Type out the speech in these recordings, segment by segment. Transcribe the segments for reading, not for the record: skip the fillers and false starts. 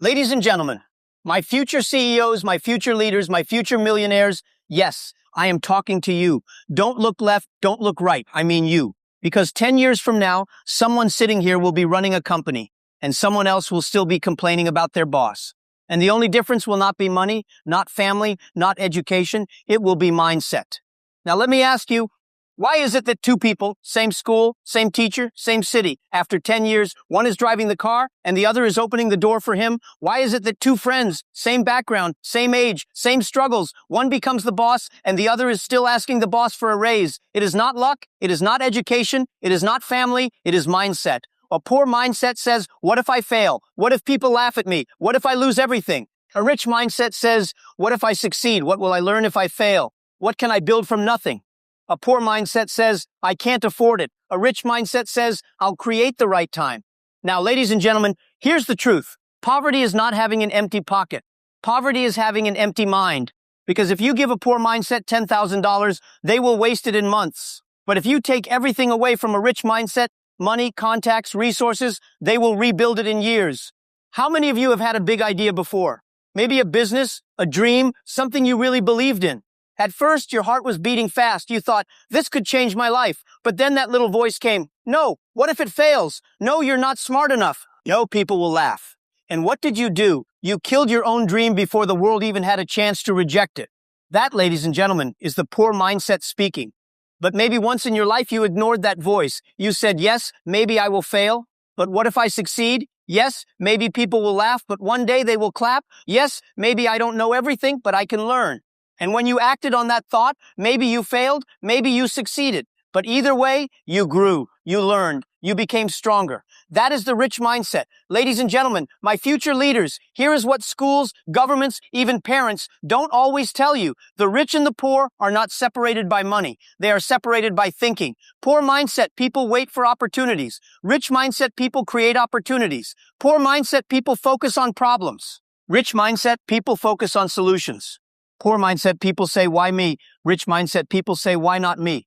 Ladies and gentlemen, my future CEOs, my future leaders, my future millionaires, yes, I am talking to you. Don't look left, don't look right. I mean you. Because 10 years from now, someone sitting here will be running a company and someone else will still be complaining about their boss. And the only difference will not be money, not family, not education. It will be mindset. Now let me ask you, why is it that two people, same school, same teacher, same city, after 10 years, one is driving the car and the other is opening the door for him? Why is it that two friends, same background, same age, same struggles, one becomes the boss and the other is still asking the boss for a raise? It is not luck. It is not education. It is not family. It is mindset. A poor mindset says, what if I fail? What if people laugh at me? What if I lose everything? A rich mindset says, what if I succeed? What will I learn if I fail? What can I build from nothing? A poor mindset says, I can't afford it. A rich mindset says, I'll create the right time. Now, ladies and gentlemen, here's the truth. Poverty is not having an empty pocket. Poverty is having an empty mind. Because if you give a poor mindset $10,000, they will waste it in months. But if you take everything away from a rich mindset, money, contacts, resources, they will rebuild it in years. How many of you have had a big idea before? Maybe a business, a dream, something you really believed in. At first, your heart was beating fast. You thought, this could change my life. But then that little voice came, no, what if it fails? No, you're not smart enough. No, people will laugh. And what did you do? You killed your own dream before the world even had a chance to reject it. That, ladies and gentlemen, is the poor mindset speaking. But maybe once in your life you ignored that voice. You said, yes, maybe I will fail. But what if I succeed? Yes, maybe people will laugh, but one day they will clap. Yes, maybe I don't know everything, but I can learn. And when you acted on that thought, maybe you failed, maybe you succeeded. But either way, you grew, you learned, you became stronger. That is the rich mindset. Ladies and gentlemen, my future leaders, here is what schools, governments, even parents don't always tell you. The rich and the poor are not separated by money. They are separated by thinking. Poor mindset people wait for opportunities. Rich mindset people create opportunities. Poor mindset people focus on problems. Rich mindset people focus on solutions. Poor mindset people say, why me? Rich mindset people say, why not me?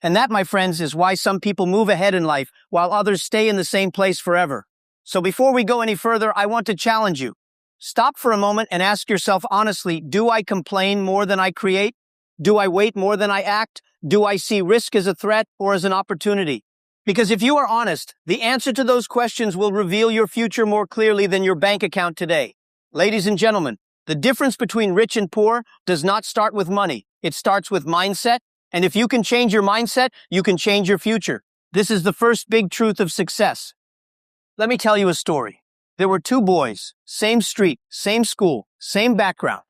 And that, my friends, is why some people move ahead in life while others stay in the same place forever. So before we go any further, I want to challenge you. Stop for a moment and ask yourself honestly, do I complain more than I create? Do I wait more than I act? Do I see risk as a threat or as an opportunity? Because if you are honest, the answer to those questions will reveal your future more clearly than your bank account today. Ladies and gentlemen, the difference between rich and poor does not start with money. It starts with mindset. And if you can change your mindset, you can change your future. This is the first big truth of success. Let me tell you a story. There were two boys, same street, same school, same background.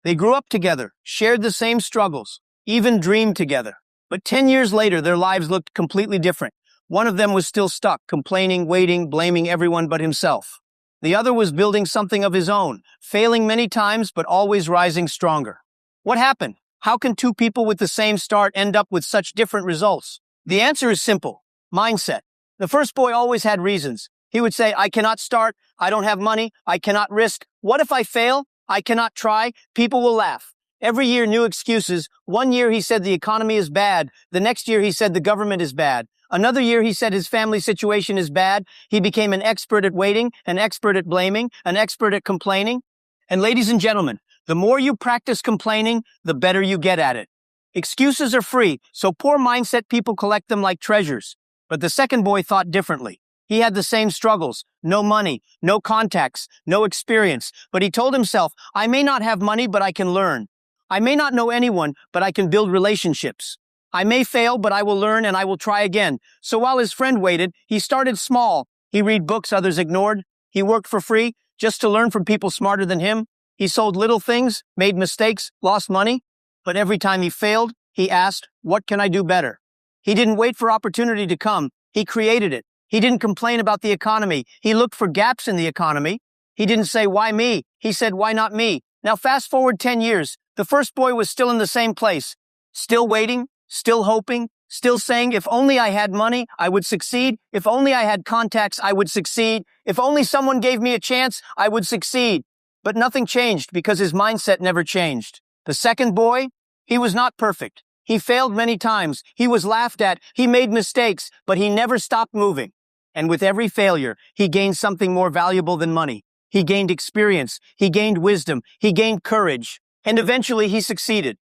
They grew up together, shared the same struggles, even dreamed together. But 10 years later, their lives looked completely different. One of them was still stuck, complaining, waiting, blaming everyone but himself. The other was building something of his own, failing many times, but always rising stronger. What happened? How can two people with the same start end up with such different results? The answer is simple. Mindset. The first boy always had reasons. He would say, I cannot start. I don't have money. I cannot risk. What if I fail? I cannot try. People will laugh. Every year, new excuses. One year, he said the economy is bad. The next year, he said the government is bad. Another year, he said his family situation is bad. He became an expert at waiting, an expert at blaming, an expert at complaining. And ladies and gentlemen, the more you practice complaining, the better you get at it. Excuses are free, so poor mindset people collect them like treasures. But the second boy thought differently. He had the same struggles, no money, no contacts, no experience. But he told himself, I may not have money, but I can learn. I may not know anyone, but I can build relationships. I may fail, but I will learn and I will try again. So while his friend waited, he started small. He read books others ignored. He worked for free just to learn from people smarter than him. He sold little things, made mistakes, lost money. But every time he failed, he asked, what can I do better? He didn't wait for opportunity to come. He created it. He didn't complain about the economy. He looked for gaps in the economy. He didn't say, why me? He said, why not me? Now fast forward 10 years. The first boy was still in the same place, still waiting, still hoping, still saying, if only I had money, I would succeed. If only I had contacts, I would succeed. If only someone gave me a chance, I would succeed. But nothing changed because his mindset never changed. The second boy, he was not perfect. He failed many times. He was laughed at. He made mistakes, but he never stopped moving. And with every failure, he gained something more valuable than money. He gained experience. He gained wisdom. He gained courage. And eventually he succeeded.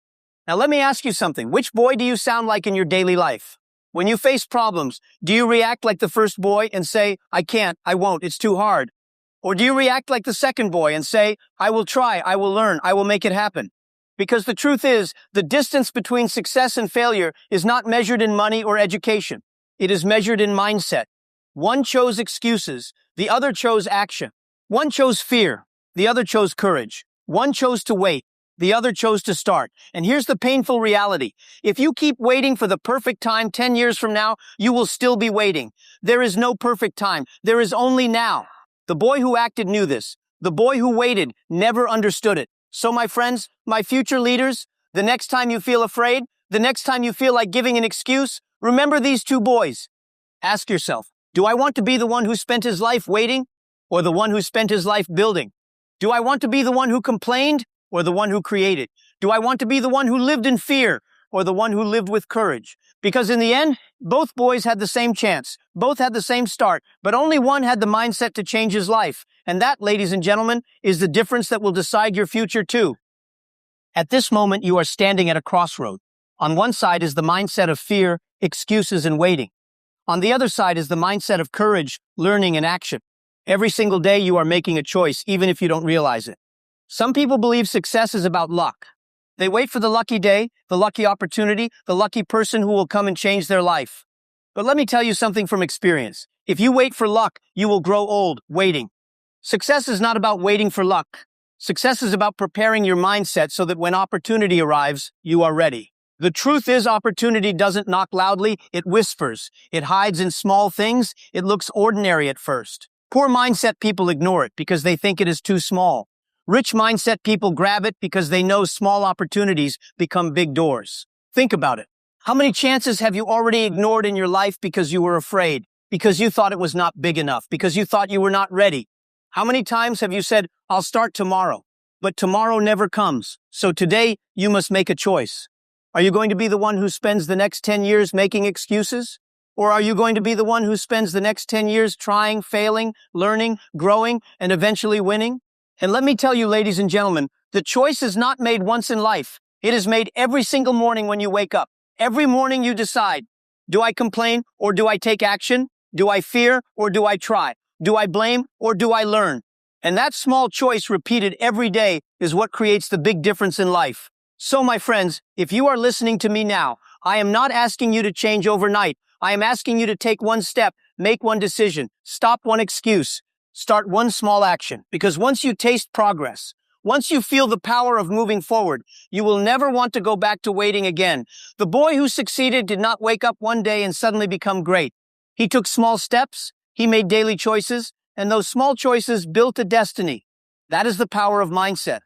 Now let me ask you something. Which boy do you sound like in your daily life? When you face problems, do you react like the first boy and say, I can't, I won't, it's too hard? Or do you react like the second boy and say, I will try, I will learn, I will make it happen? Because the truth is, the distance between success and failure is not measured in money or education. It is measured in mindset. One chose excuses, the other chose action. One chose fear, the other chose courage. One chose to wait, the other chose to start. And here's the painful reality. If you keep waiting for the perfect time 10 years from now, you will still be waiting. There is no perfect time. There is only now. The boy who acted knew this. The boy who waited never understood it. So my friends, my future leaders, the next time you feel afraid, the next time you feel like giving an excuse, remember these two boys. Ask yourself, do I want to be the one who spent his life waiting or the one who spent his life building? Do I want to be the one who complained or the one who created? Do I want to be the one who lived in fear or the one who lived with courage? Because in the end, both boys had the same chance. Both had the same start, but only one had the mindset to change his life. And that, ladies and gentlemen, is the difference that will decide your future too. At this moment, you are standing at a crossroad. On one side is the mindset of fear, excuses, and waiting. On the other side is the mindset of courage, learning, and action. Every single day you are making a choice, even if you don't realize it. Some people believe success is about luck. They wait for the lucky day, the lucky opportunity, the lucky person who will come and change their life. But let me tell you something from experience. If you wait for luck, you will grow old waiting. Success is not about waiting for luck. Success is about preparing your mindset so that when opportunity arrives, you are ready. The truth is, opportunity doesn't knock loudly, it whispers. It hides in small things. It looks ordinary at first. Poor mindset people ignore it because they think it is too small. Rich mindset people grab it because they know small opportunities become big doors. Think about it. How many chances have you already ignored in your life because you were afraid, because you thought it was not big enough, because you thought you were not ready? How many times have you said, I'll start tomorrow, but tomorrow never comes. So today you must make a choice. Are you going to be the one who spends the next 10 years making excuses? Or are you going to be the one who spends the next 10 years trying, failing, learning, growing, and eventually winning? And let me tell you, ladies and gentlemen, the choice is not made once in life. It is made every single morning when you wake up. Every morning you decide, do I complain or do I take action? Do I fear or do I try? Do I blame or do I learn? And that small choice repeated every day is what creates the big difference in life. So my friends, if you are listening to me now, I am not asking you to change overnight. I am asking you to take one step, make one decision, stop one excuse. Start one small action, because once you taste progress, once you feel the power of moving forward, you will never want to go back to waiting again. The boy who succeeded did not wake up one day and suddenly become great. He took small steps, he made daily choices, and those small choices built a destiny. That is the power of mindset.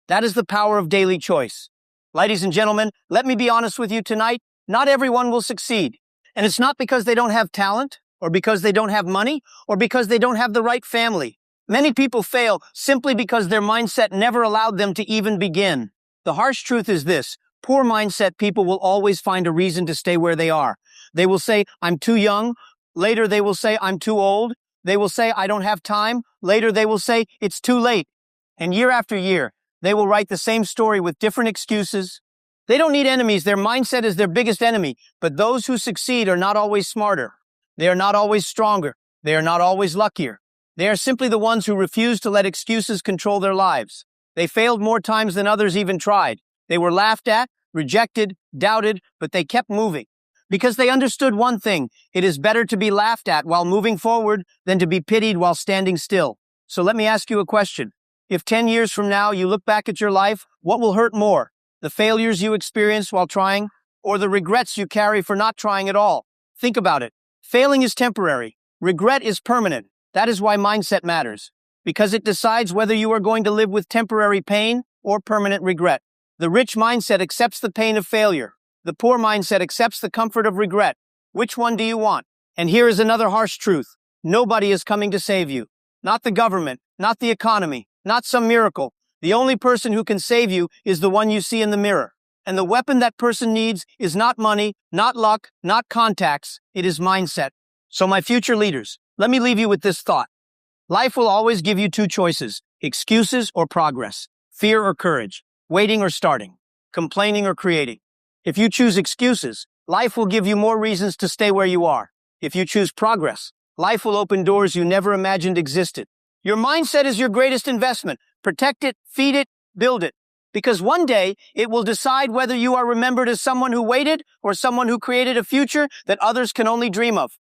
That is the power of daily choice. Ladies and gentlemen, let me be honest with you tonight. Not everyone will succeed. And it's not because they don't have talent, or because they don't have money, or because they don't have the right family. Many people fail simply because their mindset never allowed them to even begin. The harsh truth is this: poor mindset people will always find a reason to stay where they are. They will say, I'm too young. Later they will say, I'm too old. They will say, I don't have time. Later they will say, it's too late. And year after year, they will write the same story with different excuses. They don't need enemies. Their mindset is their biggest enemy. But those who succeed are not always smarter. They are not always stronger. They are not always luckier. They are simply the ones who refuse to let excuses control their lives. They failed more times than others even tried. They were laughed at, rejected, doubted, but they kept moving. Because they understood one thing: it is better to be laughed at while moving forward than to be pitied while standing still. So let me ask you a question. If 10 years from now you look back at your life, what will hurt more? The failures you experienced while trying, or the regrets you carry for not trying at all? Think about it. Failing is temporary. Regret is permanent. That is why mindset matters, because it decides whether you are going to live with temporary pain or permanent regret. The rich mindset accepts the pain of failure. The poor mindset accepts the comfort of regret. Which one do you want? And here is another harsh truth. Nobody is coming to save you. Not the government, not the economy, not some miracle. The only person who can save you is the one you see in the mirror. And the weapon that person needs is not money, not luck, not contacts. It is mindset. So my future leaders, let me leave you with this thought. Life will always give you two choices: excuses or progress, fear or courage, waiting or starting, complaining or creating. If you choose excuses, life will give you more reasons to stay where you are. If you choose progress, life will open doors you never imagined existed. Your mindset is your greatest investment. Protect it, feed it, build it. Because one day, it will decide whether you are remembered as someone who waited or someone who created a future that others can only dream of.